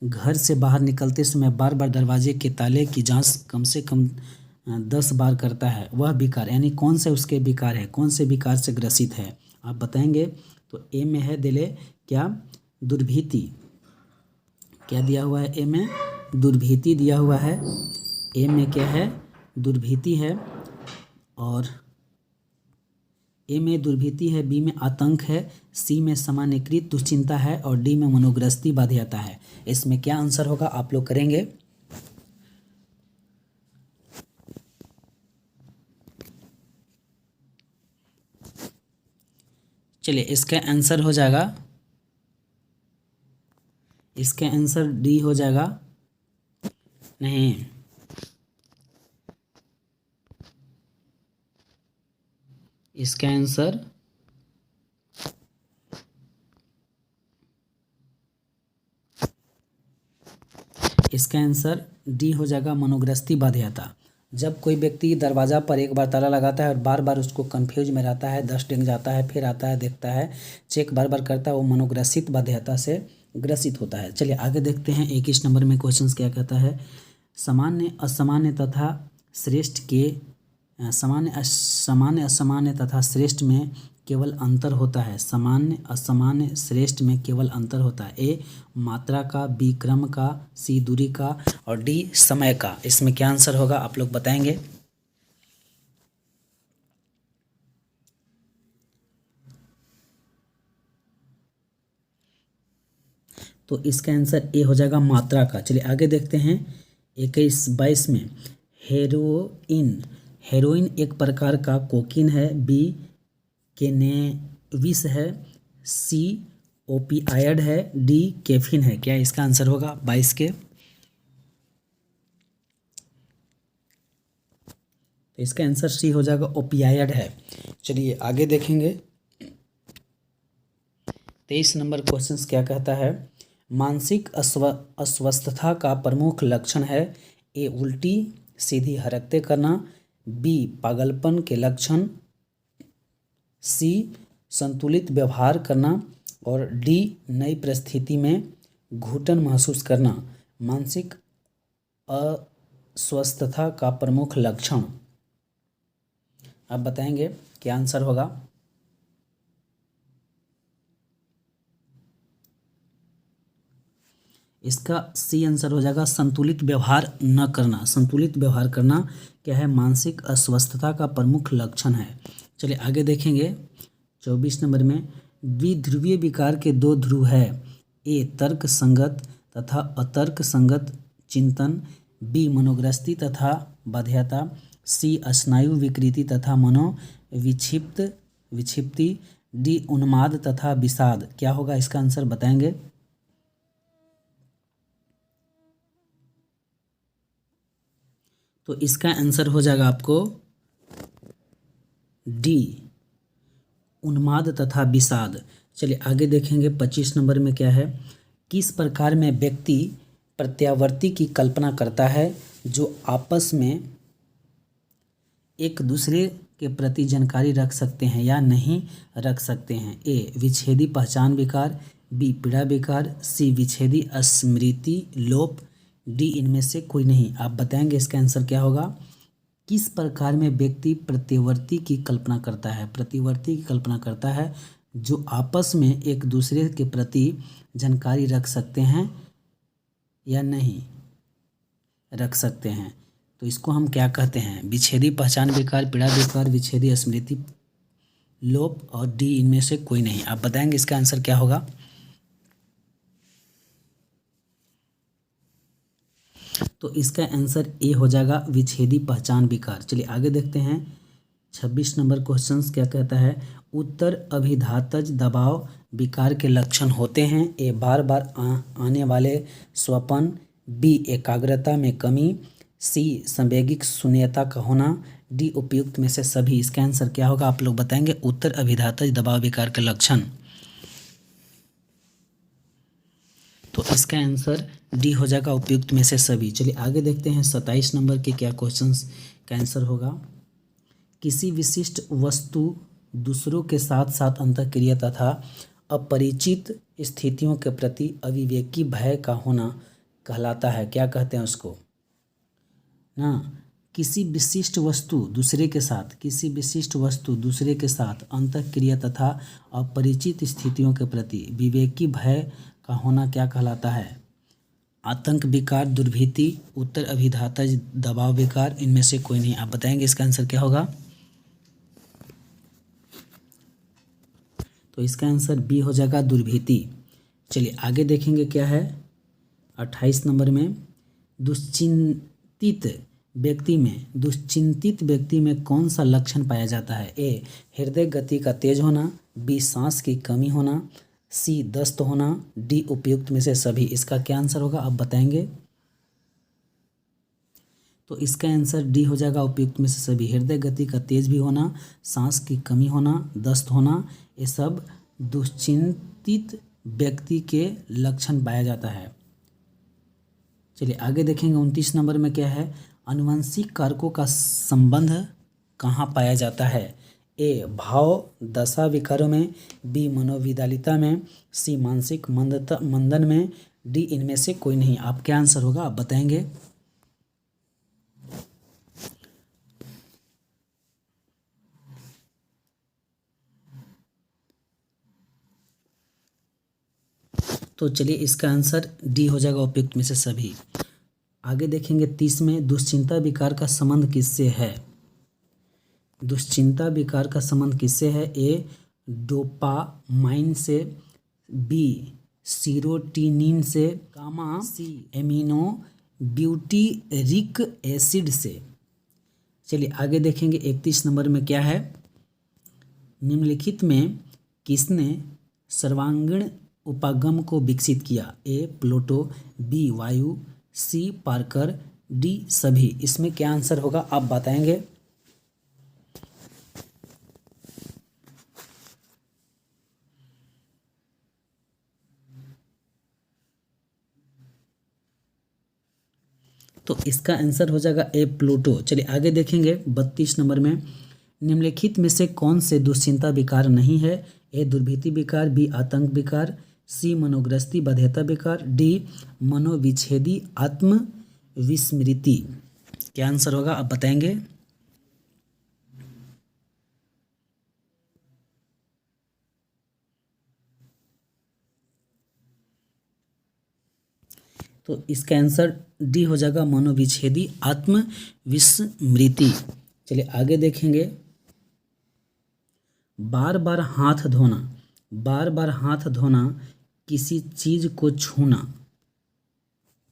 घर से बाहर निकलते समय बार बार दरवाजे के ताले की जांच कम से कम 10 बार करता है, वह विकार, यानी कौन से उसके विकार है, कौन से विकार से ग्रसित है आप बताएंगे? तो ए में है दिले क्या, दुर्भीति। क्या दिया हुआ है? ए में दुर्भीति दिया हुआ है। ए में क्या है? दुर्भीति है। और ए में दुर्भीति है, बी में आतंक है, सी में सामान्यकृत दुश्चिंता है, और डी में मनोग्रस्ती बाध्यता है। इसमें क्या आंसर होगा आप लोग करेंगे? चलिए इसका आंसर हो जाएगा, इसका आंसर डी हो जाएगा। नहीं, इसका आंसर डी हो जाएगा, मनोग्रस्ती बाध्यता। जब कोई व्यक्ति दरवाज़ा पर एक बार ताला लगाता है और बार बार उसको कंफ्यूज में रहता है, 10 डेग जाता है, फिर आता है, देखता है, चेक बार बार करता है, वो मनोग्रसित बाध्यता से ग्रसित होता है। चलिए आगे देखते हैं 21 नंबर में क्वेश्चंस क्या कहता है। सामान्य असामान्य तथा श्रेष्ठ के सामान्य असामान्य तथा श्रेष्ठ में केवल अंतर होता है। सामान्य असामान्य श्रेष्ठ में केवल अंतर होता है। ए मात्रा का, बी क्रम का, सी दूरी का, और डी समय का। इसमें क्या आंसर होगा आप लोग बताएंगे? तो इसका आंसर ए हो जाएगा, मात्रा का। चलिए आगे देखते हैं 21-22 में। हेरोइन एक प्रकार का कोकीन है, बी कैनेबिस है, सी ओपियाइड है, डी कैफीन है। क्या इसका आंसर होगा 22 के? तो इसका आंसर सी हो जाएगा, ओपियाइड है। चलिए आगे देखेंगे 23 नंबर क्वेश्चंस क्या कहता है। मानसिक अस्वस्थता का प्रमुख लक्षण है। ए उल्टी सीधी हरकतें करना, बी पागलपन के लक्षण, सी संतुलित व्यवहार करना, और डी नई परिस्थिति में घुटन महसूस करना। मानसिक अस्वस्थता का प्रमुख लक्षण आप बताएंगे, क्या आंसर होगा? इसका सी आंसर हो जाएगा, संतुलित व्यवहार न करना। संतुलित व्यवहार करना क्या है? मानसिक अस्वस्थता का प्रमुख लक्षण है। चलिए आगे देखेंगे 24 नंबर में। द्विध्रुवीय विकार के 2 ध्रुव है। ए तर्क संगत तथा अतर्क संगत चिंतन, बी मनोग्रस्ती तथा बाध्यता, सी स्नायु विकृति तथा विक्षिप्ति, डी उन्माद तथा विषाद। क्या होगा इसका आंसर बताएंगे? तो इसका आंसर हो जाएगा आपको डी, उन्माद तथा विषाद। चलिए आगे देखेंगे 25 नंबर में क्या है। किस प्रकार में व्यक्ति प्रत्यावर्ती की कल्पना करता है जो आपस में एक दूसरे के प्रति जानकारी रख सकते हैं या नहीं रख सकते हैं? ए विच्छेदी पहचान विकार, बी पीड़ा विकार, सी विच्छेदी स्मृति लोप, डी इनमें से कोई नहीं। आप बताएंगे इसका आंसर क्या होगा? किस प्रकार में व्यक्ति प्रतिवर्ती की कल्पना करता है? प्रतिवर्ती की कल्पना करता है जो आपस में एक दूसरे के प्रति जानकारी रख सकते हैं या नहीं रख सकते हैं। तो इसको हम क्या कहते हैं? विच्छेदी पहचान विकार, पीड़ा विकार, विच्छेदी स्मृति लोप और डी इनमें से कोई नहीं। आप बताएंगे इसका आंसर क्या होगा? तो इसका आंसर ए हो जाएगा, विच्छेदी पहचान विकार। चलिए आगे देखते हैं 26 नंबर क्वेश्चन क्या कहता है। उत्तर अभिधातज दबाव विकार के लक्षण होते हैं। ए बार बार आने वाले स्वपन, बी एकाग्रता में कमी, सी संवेगिक शून्यता का होना, डी उपयुक्त में से सभी। इसका आंसर क्या होगा आप लोग बताएंगे? उत्तर अभिधातज दबाव विकार के लक्षण। तो इसका आंसर डी हो जाएगा, उपयुक्त में से सभी। चलिए आगे देखते हैं 27 नंबर के क्या क्वेश्चंस का आंसर होगा। किसी विशिष्ट वस्तु दूसरों के साथ साथ अंतःक्रिया तथा अपरिचित स्थितियों के प्रति अविवेकी भय का होना कहलाता है। क्या कहते हैं उसको ना? किसी विशिष्ट वस्तु दूसरे के साथ अंतःक्रिया तथा अपरिचित स्थितियों के प्रति विवेकी भय का होना क्या कहलाता है? आतंक विकार, दुर्भीति, उत्तर अभिधातज दबाव विकार, इनमें से कोई नहीं। आप बताएंगे इसका आंसर क्या होगा? तो इसका आंसर बी हो जाएगा, दुर्भीति। चलिए आगे देखेंगे क्या है 28 नंबर में। दुश्चिंतित व्यक्ति में कौन सा लक्षण पाया जाता है? ए हृदय गति का तेज होना, बी सांस की कमी होना, सी दस्त होना, डी उपयुक्त में से सभी। इसका क्या आंसर होगा आप बताएंगे? तो इसका आंसर डी हो जाएगा, उपयुक्त में से सभी। हृदय गति का तेज भी होना, सांस की कमी होना, दस्त होना, ये सब दुश्चिंतित व्यक्ति के लक्षण पाया जाता है। चलिए आगे देखेंगे 29 नंबर में क्या है। आनुवंशिक कारकों का संबंध कहाँ पाया जाता है? ए भाव दशा विकारों में, बी मनोविदालिता में, सी मानसिक मंदन में, डी इनमें से कोई नहीं। आप क्या आंसर होगा आप बताएंगे? तो चलिए इसका आंसर डी हो जाएगा, उपयुक्त में से सभी। आगे देखेंगे 30 में। दुश्चिंता विकार का संबंध किससे है? दुश्चिंता विकार का संबंध किससे है? ए डोपामाइन से, बी सीरोटिनिन से, गामा सी एमिनो ब्यूटीरिक एसिड से। चलिए आगे देखेंगे 31 नंबर में क्या है। निम्नलिखित में किसने सर्वांगीण उपागम को विकसित किया? ए प्लूटो, बी वायु, सी पार्कर, डी सभी। इसमें क्या आंसर होगा आप बताएंगे? तो इसका आंसर हो जाएगा ए प्लूटो। चलिए आगे देखेंगे 32 नंबर में। निम्नलिखित में से कौन से दुश्चिंता विकार नहीं है? ए दुर्भीति विकार, बी आतंक विकार, सी मनोग्रस्ती बाध्यता विकार, डी मनोविच्छेदी आत्म विस्मृति। क्या आंसर होगा आप बताएंगे? तो इसका आंसर डी हो जाएगा, मनोविच्छेदी आत्म विस्मृति। चलिए आगे देखेंगे। बार बार हाथ धोना किसी चीज को छूना,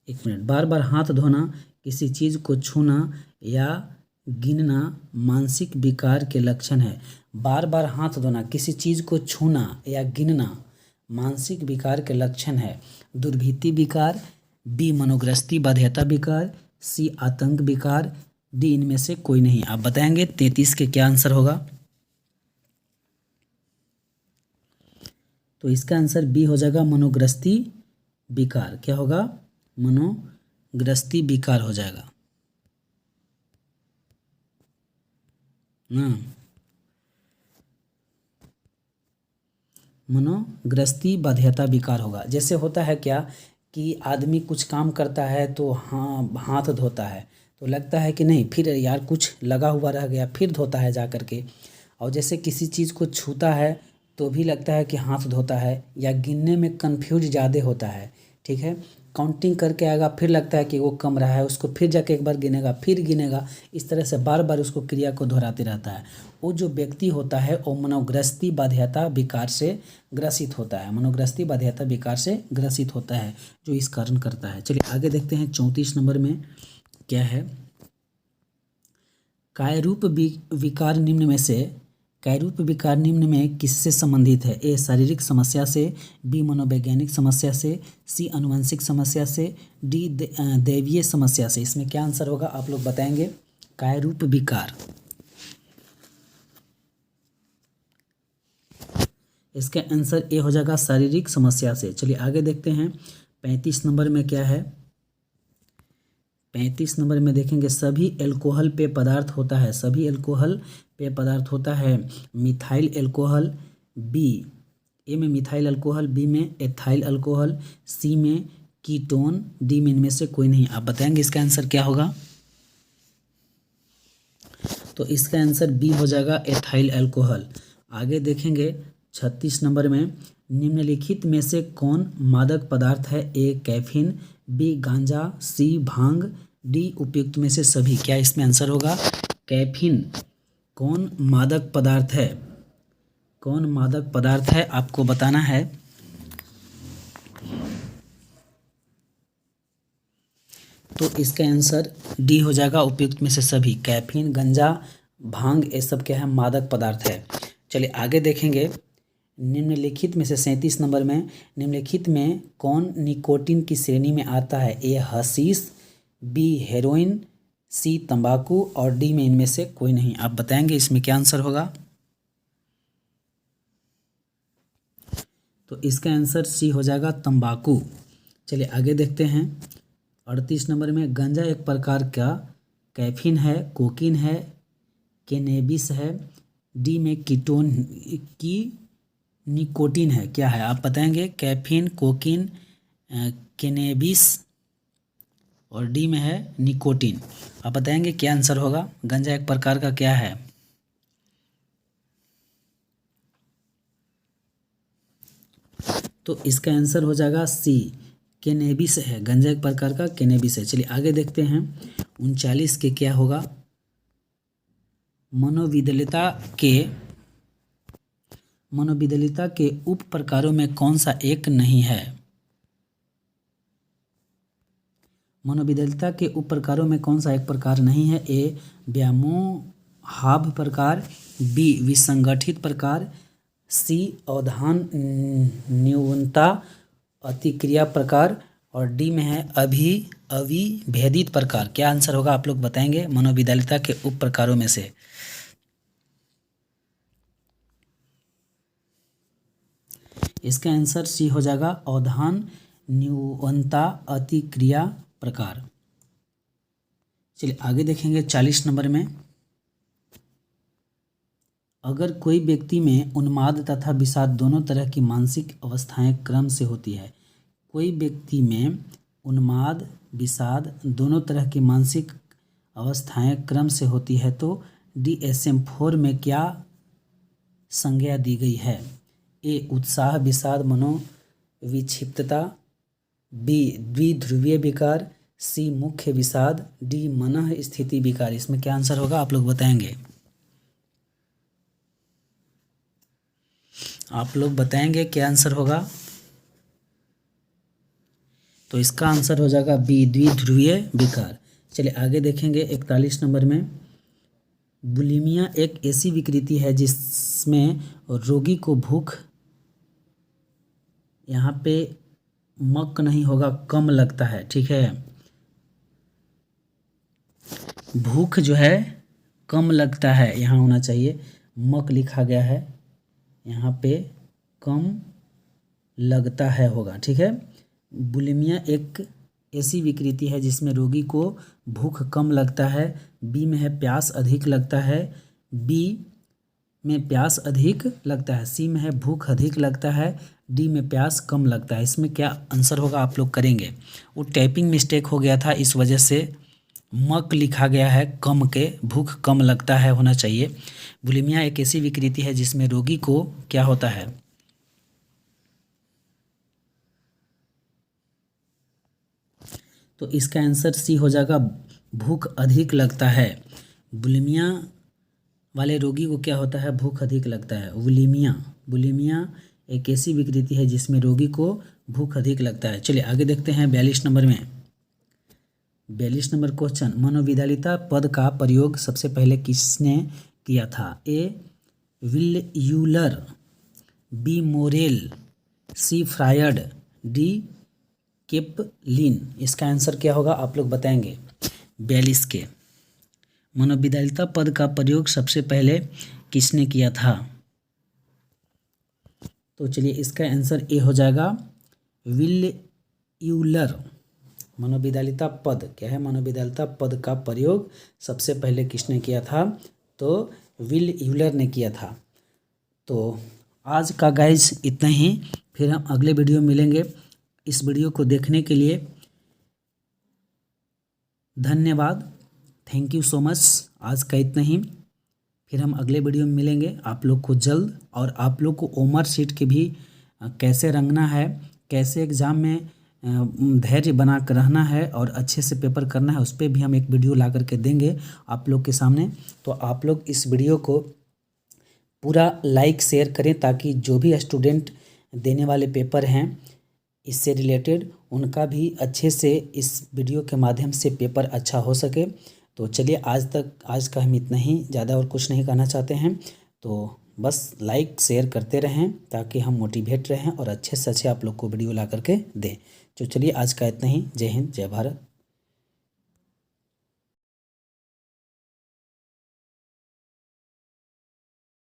एक मिनट, बार बार हाथ धोना किसी चीज को छूना या गिनना मानसिक विकार के लक्षण है। बार बार हाथ धोना, किसी चीज़ को छूना या गिनना मानसिक विकार के लक्षण है। दुर्भिति विकार, बी मनोग्रस्ती बाध्यता विकार, सी आतंक विकार, डी इनमें से कोई नहीं। आप बताएंगे 33 के क्या आंसर होगा? तो इसका आंसर बी हो जाएगा मनोग्रस्ती विकार। क्या होगा? मनोग्रस्ती विकार हो जाएगा ना, मनोग्रस्ती बाध्यता विकार होगा। जैसे होता है क्या कि आदमी कुछ काम करता है तो हाँ हाथ धोता है तो लगता है कि नहीं, फिर यार कुछ लगा हुआ रह गया, फिर धोता है जा कर के। और जैसे किसी चीज़ को छूता है तो भी लगता है कि हाथ धोता है, या गिनने में कंफ्यूज ज़्यादा होता है। ठीक है, काउंटिंग करके आएगा, फिर लगता है कि वो कम रहा है, उसको फिर जाके एक बार गिनेगा, फिर गिनेगा, इस तरह से बार बार उसको क्रिया को दोहराते रहता है। वो जो व्यक्ति होता है वो मनोग्रस्ती बाध्यता विकार से ग्रसित होता है, मनोग्रस्ती बाध्यता विकार से ग्रसित होता है, जो इस कारण करता है। चलिए आगे देखते हैं 34 नंबर में क्या है। कायरूप विकार निम्न में से कायरूप विकार निम्न में किससे संबंधित है? ए शारीरिक समस्या से, बी मनोवैज्ञानिक समस्या से, सी आनुवंशिक समस्या से, डी दैवीय समस्या से। इसमें क्या आंसर होगा आप लोग बताएंगे? कायरूप विकार, इसका आंसर ए हो जाएगा शारीरिक समस्या से। चलिए आगे देखते हैं 35 नंबर में क्या है। 35 नंबर में देखेंगे सभी एल्कोहल पेय पदार्थ होता है, सभी एल्कोहल पेय पदार्थ होता है मिथाइल एल्कोहल, बी ए में मिथाइल अल्कोहल, बी में एथाइल अल्कोहल, सी में कीटोन, डी में इनमें से कोई नहीं। आप बताएंगे इसका आंसर क्या होगा? तो इसका आंसर बी हो जाएगा एथाइल अल्कोहल। आगे देखेंगे 36 नंबर में निम्नलिखित में से कौन मादक पदार्थ है? ए कैफीन, बी गांजा, सी भांग, डी उपयुक्त में से सभी। क्या इसमें आंसर होगा? कैफीन कौन मादक पदार्थ है? कौन मादक पदार्थ है आपको बताना है। तो इसका आंसर डी हो जाएगा उपयुक्त में से सभी। कैफीन, गांजा, भांग ये सब क्या है? मादक पदार्थ है। चलिए आगे देखेंगे निम्नलिखित में से 37 नंबर में निम्नलिखित में कौन निकोटीन की श्रेणी में आता है? ए हशीश, बी हेरोइन, सी तंबाकू और डी में इनमें से कोई नहीं। आप बताएंगे इसमें क्या आंसर होगा? तो इसका आंसर सी हो जाएगा तंबाकू। चलिए आगे देखते हैं 38 नंबर में गांजा एक प्रकार का कैफीन है, कोकीन है, कैनेबिस है, डी में कीटोन की निकोटीन है। क्या है आप बताएंगे? कैफीन, कोकीन, कैनेबिस और डी में है निकोटीन। आप बताएंगे क्या आंसर होगा? गांजा एक प्रकार का क्या है? तो इसका आंसर हो जाएगा सी कैनेबिस है, गांजा एक प्रकार का कैनेबिस है। चलिए आगे देखते हैं 39 के क्या होगा। मनोविदलिता के उप प्रकारों में कौन सा एक नहीं है? मनोविदलिता के उप प्रकारों में कौन सा एक प्रकार नहीं है? ए व्यामोहाभ प्रकार, बी विसंगठित प्रकार, सी अवधान न्यूनता अतिक्रिया प्रकार और डी में है अविभेदित प्रकार। क्या आंसर होगा आप लोग बताएंगे मनोविदलिता के उप प्रकारों में से? इसका आंसर सी हो जाएगा अवधान न्यूनता अतिक्रिया प्रकार। चलिए आगे देखेंगे 40 नंबर में अगर कोई व्यक्ति में उन्माद तथा विषाद दोनों तरह की मानसिक अवस्थाएं क्रम से होती है, कोई व्यक्ति में उन्माद विषाद दोनों तरह की मानसिक अवस्थाएं क्रम से होती है तो DSM-4 में क्या संज्ञा दी गई है? ए उत्साह विषाद मनोविक्षिप्तता, बी द्विध्रुवीय विकार, सी मुख्य विषाद, डी मनः स्थिति विकार। इसमें क्या आंसर होगा आप लोग बताएंगे? आप लोग बताएंगे क्या आंसर होगा? तो इसका आंसर हो जाएगा बी द्विध्रुवीय विकार। चलिए आगे देखेंगे 41 नंबर में बुलिमिया एक ऐसी विकृति है जिसमें रोगी को भूख, यहाँ पे मक नहीं होगा, कम लगता है, ठीक है। भूख जो है कम लगता है, यहाँ होना चाहिए, मक लिखा गया है, यहाँ पे कम लगता है होगा, ठीक है। बुलिमिया एक ऐसी विकृति है जिसमें रोगी को भूख कम लगता है। बी में है प्यास अधिक लगता है, बी में प्यास अधिक लगता है, सी में है भूख अधिक लगता है, डी में प्यास कम लगता है। इसमें क्या आंसर होगा आप लोग करेंगे। वो टाइपिंग मिस्टेक हो गया था, इस वजह से मक लिखा गया है, कम के, भूख कम लगता है होना चाहिए। बुलिमिया एक ऐसी विकृति है जिसमें रोगी को क्या होता है, तो इसका आंसर सी हो जाएगा, भूख अधिक लगता है। बुलिमिया वाले रोगी को क्या होता है, भूख अधिक लगता है। बुलिमिया एक ऐसी विकृति है जिसमें रोगी को भूख अधिक लगता है। चलिए आगे देखते हैं 42 नंबर में। 42 नंबर क्वेश्चन, मनोविधालिता पद का प्रयोग सबसे पहले किसने किया था। A Will, B Morel, C Freud, D Kaplin. इसका आंसर क्या होगा आप लोग बताएंगे। 42 के मनोविधालिता पद का प्रयोग सबसे पहले किसने किया था, तो चलिए इसका आंसर ए हो जाएगा, विल यूलर। मनोविधालिता पद क्या है, मनोविधालिता पद का प्रयोग सबसे पहले किसने किया था, तो विल यूलर ने किया था। तो आज का गाइज इतना ही, फिर हम अगले वीडियो में मिलेंगे। इस वीडियो को देखने के लिए धन्यवाद, थैंक यू सो मच। आज का इतना ही, फिर हम अगले वीडियो में मिलेंगे आप लोग को जल्द। और आप लोग को ओमर शीट के भी कैसे रंगना है, कैसे एग्ज़ाम में धैर्य बना कर रहना है और अच्छे से पेपर करना है, उस पर भी हम एक वीडियो ला करके देंगे आप लोग के सामने। तो आप लोग इस वीडियो को पूरा लाइक शेयर करें ताकि जो भी स्टूडेंट देने वाले पेपर हैं इससे रिलेटेड, उनका भी अच्छे से इस वीडियो के माध्यम से पेपर अच्छा हो सके। तो चलिए आज का हम इतना ही, ज़्यादा और कुछ नहीं कहना चाहते हैं। तो बस लाइक शेयर करते रहें ताकि हम मोटिवेट रहें और अच्छे से अच्छे आप लोग को वीडियो ला करके दें। तो चलिए आज का इतना ही, जय हिंद, जय भारत।